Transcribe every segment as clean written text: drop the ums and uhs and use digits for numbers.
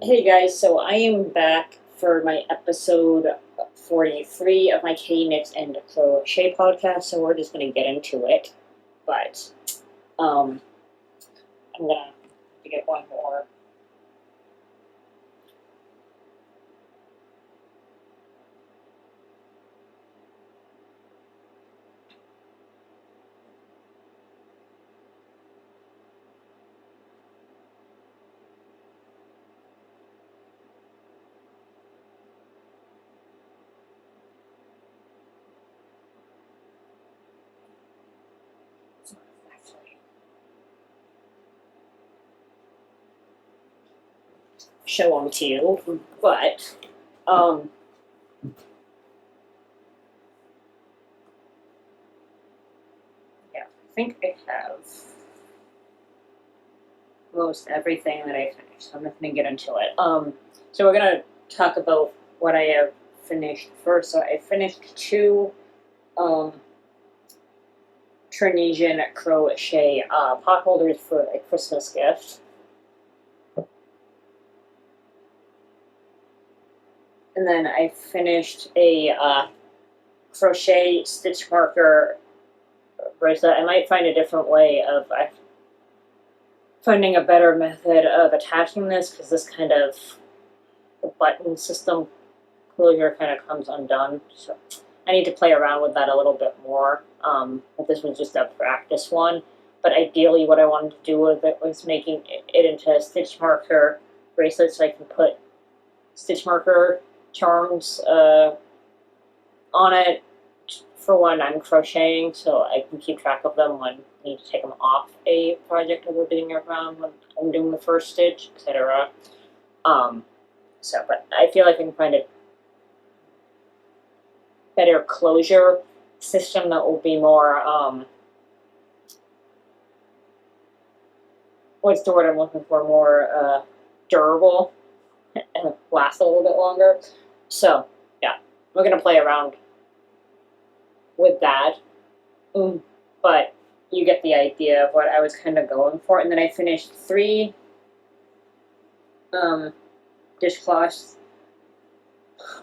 Hey guys, so I am back for my episode 43 of my K Knits and Crochet podcast, so we're just going to get into it. But um, I'm going to get one more. Show them to you, but yeah, I think I have most everything that I finished, so I'm just going to get into it. So we're going to talk about what I have finished first. So I finished two Tunisian crochet pot holders for a Christmas gift. And then I finished a crochet stitch marker bracelet. I might find a different way of finding a better method of attaching this, because this kind of the button system closure kind of comes undone. So I need to play around with that a little bit more. But this was just a practice one. But ideally what I wanted to do with it was making it into a stitch marker bracelet, so I can put stitch marker charms on it for when I'm crocheting, so I can keep track of them when I need to take them off a project or beading around when I'm doing the first stitch, etc. But I feel like I can find a better closure system that will be more, what's the word I'm looking for, more durable and last a little bit longer. So, yeah, we're going to play around with that. But you get the idea of what I was kind of going for. And then I finished 3 dishcloths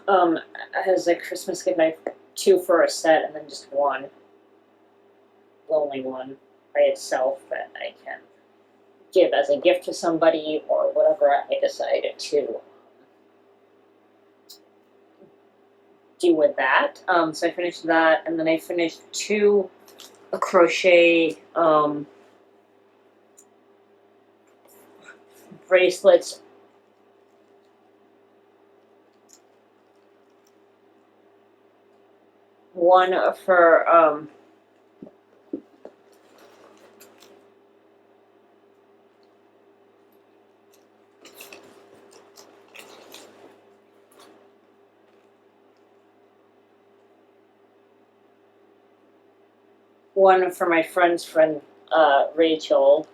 as a Christmas gift. I 2 for a set, and then just one, the only one by itself that I can give as a gift to somebody or whatever I decided to do with that. So I finished that, and then I finished 2 crochet bracelets. One for one for my friend's friend, Rachel,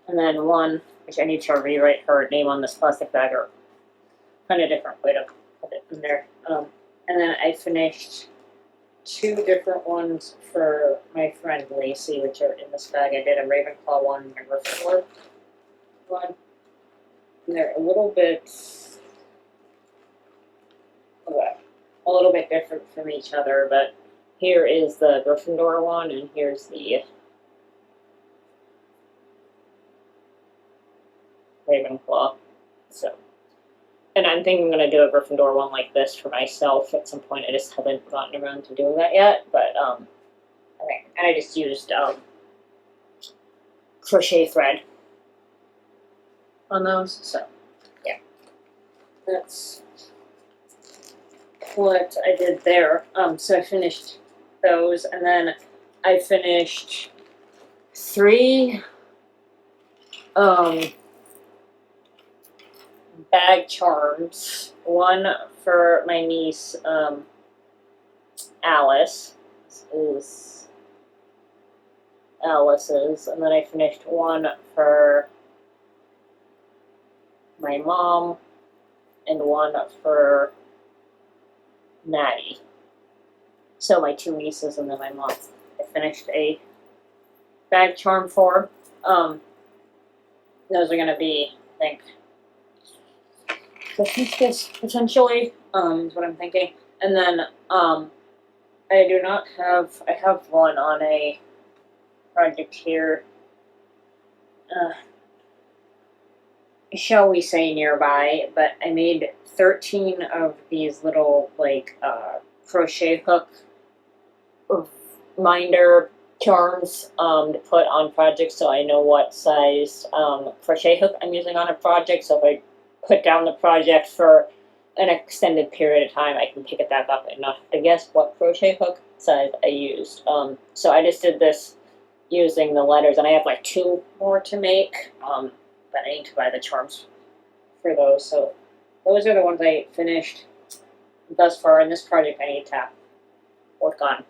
and then one, which I need to rewrite her name on this plastic bag, or find a different way to put it in there. And then I finished 2 different ones for my friend Lacey, which are in this bag. I did a Ravenclaw one and a Gryffindor one. And they're a little bit different from each other, but here is the Gryffindor one, and here's the Ravenclaw. So, and I'm thinking I'm going to do a Gryffindor one like this for myself at some point. I just haven't gotten around to doing that yet, but okay. And I just used crochet thread on those, so yeah, that's what I did there. So I finished those, and then I finished 3 bag charms. One for my niece, Alice. This is Alice's, and then I finished one for my mom, and one for Maddie. So my 2 nieces and then my mom. I finished a bag charm for. Those are going to be, I think, Christmas gifts potentially, is what I'm thinking. And then I do not have, I have one on a project here, shall we say nearby, but I made 13 of these little like crochet hook minder charms to put on projects, so I know what size crochet hook I'm using on a project, so if I put down the project for an extended period of time, I can pick it back up and not have to guess what crochet hook size I used. So I just did this using the letters, and I have like 2 more to make, but I need to buy the charms for those. So those are the ones I finished thus far in this project. I need to work on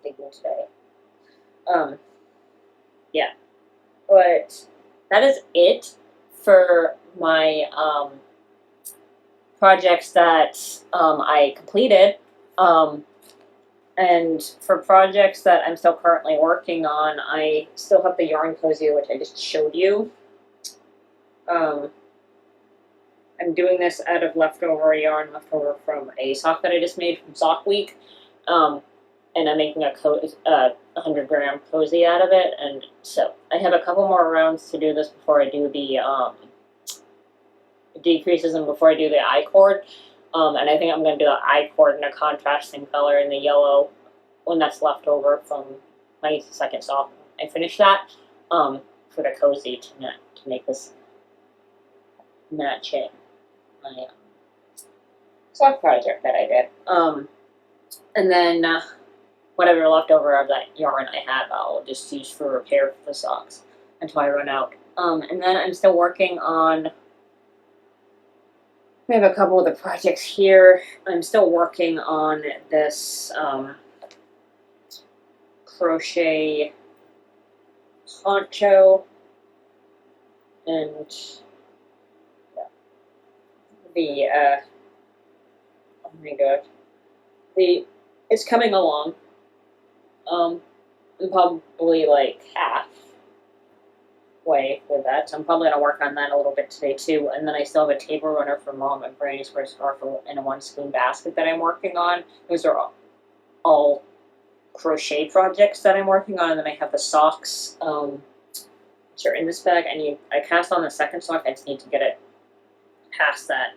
digging today. Yeah, but that is it for my projects that I completed. And for projects that I'm still currently working on, I still have the yarn cozy, which I just showed you. I'm doing this out of leftover yarn, leftover from a sock that I just made from Sock Week. And I'm making a 100-gram cozy out of it. And so I have a couple more rounds to do this before I do the decreases and before I do the I-cord. And I think I'm going to do the I-cord in a contrasting color in the yellow when that's left over from my second sock. I finished that for the cozy to make this matching my sock project that I did. And then whatever leftover of that yarn I have, I'll just use for repair for the socks until I run out. And then I'm still working on, we have a couple of the projects here. I'm still working on this crochet poncho, and the oh my god, it's coming along. I'm probably like halfway with that, so I'm probably gonna work on that a little bit today too. And then I still have a table runner for Mom and Brady's for a scarf and a 1-spoon basket that I'm working on. Those are all crochet projects that I'm working on. And then I have the socks, which are in this bag. I cast on the second sock. I just need to get it past that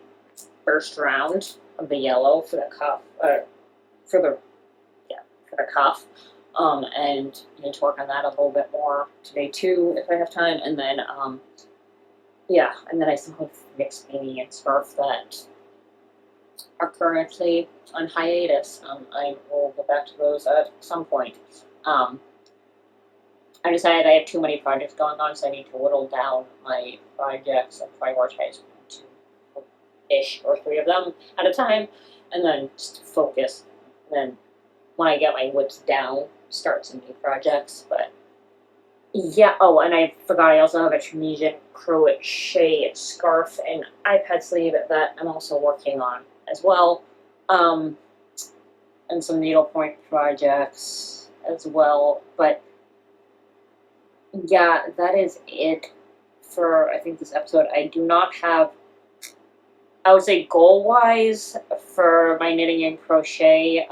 first round of the yellow for the cuff, for the cuff. And I need to work on that a little bit more today too, if I have time. And then, yeah, and then I still have mixed beanie and scarf that are currently on hiatus. I will get back to those at some point. I decided I have too many projects going on, so I need to whittle down my projects and prioritize 2-ish or 3 of them at a time, and then just focus. And then when I get my whips down, start some new projects. But yeah, oh, and I forgot I also have a Tunisian crochet scarf and iPad sleeve that I'm also working on as well. And some needlepoint projects as well. But yeah, that is it for, I think, this episode. I do not have, I would say goal-wise for my knitting and crochet,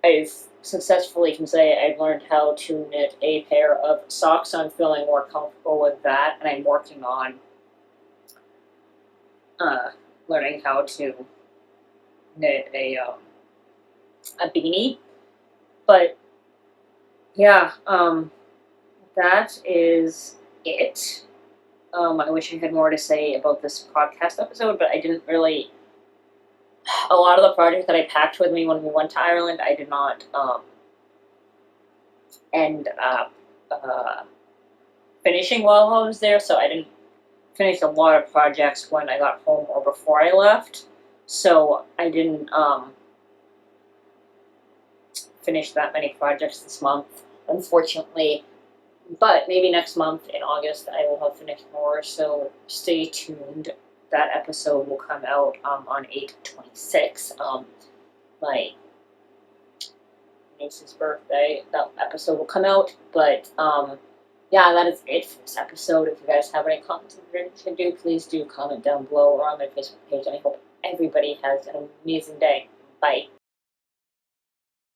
I've successfully can say I've learned how to knit a pair of socks. I'm feeling more comfortable with that, and I'm working on learning how to knit a beanie. But yeah, that is it. I wish I had more to say about this podcast episode, but I didn't really. A lot of the projects that I packed with me when we went to Ireland, I did not end up finishing while I was there, so I didn't finish a lot of projects when I got home or before I left. So I didn't finish that many projects this month, unfortunately. But maybe next month in August I will have finished more, so stay tuned. That episode will come out on 8/26, my niece's birthday. That episode will come out, but yeah, that is it for this episode. If you guys have any comments to do, please do comment down below or on my Facebook page. And I hope everybody has an amazing day. Bye.